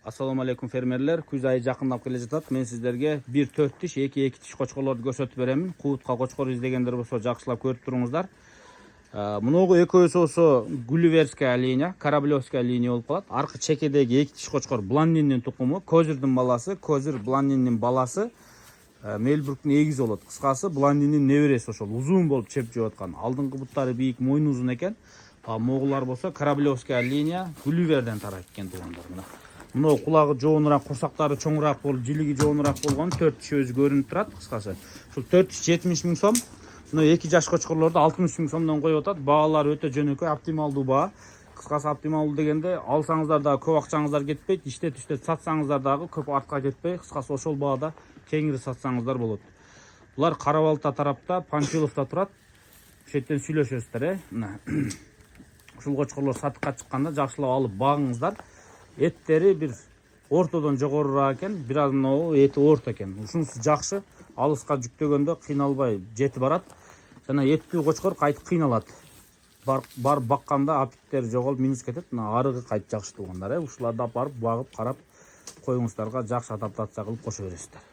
Assalamu alaikum fermerler. Күз айы жақындап келе жатат. Мен сіздерге 1-4 тиш, 2-2 тиш қочқорларды көрсөтүп беремин. Куутка қочқор издегендер болсо жакшылап көрүп туруңуздар. Муногу экөөсү болсо Гулливерская линия, Кораблевская линия болуп калат. Аркы чекедеги 2 тиш қочқор Бландиндин тукуму, Козирдин баласы, Козир Бландиндин баласы. Мельбургтун эгизи болот. Кыскасы Бландиндин небереси ошол узун болуп чеп жеп аткан. Алдыңкы буттары бийик, мойну узун экен. Могулар болсо Кораблевская линия, Гулливерден тарайт экен туугандар. Мына кулагы жоонураак, курсактары чоңураак болуп, жилиги жоонураак болгон 4 тиш өзү көрүнүп турат. Кыскасы ушул 4 тиш 70 миң сом. Мына 2 жаш кочкорлорду 60 миң сомдон коюп атат. Баалары өтө жөнөкөй, оптималдуу баа. Кыскасы оптималдуу дегенде алсаңыздар дагы көп акчаңыздар кетпейт, иштетип сатсаңыздар дагы көп артка кетпей, кыскасы ошол баада кеңири сатсаңыздар болот. Булар Карабалта тарапта, Панфиловто турат. Ошол сүйлөшөсүздөр, Мына ушул кочкорлор сатыкка чыкканда жакшылап алып багыңыздар. Эттери бир ортодон жогорураак экен, бир аз мынау эти орто экен. Ушунусу жакшы, алыска жүктөгөндө кыйналбай жети барат. Жана эттүү кочкор кайтып кыйналат. Бар бакканда аппеттери жоголуп минус кетет. Мына арыгы кайт жакшы туугандар, Ушуларды алып барып багып карап коюңуздарга жакшы адаптация кылып кошо бересиздер.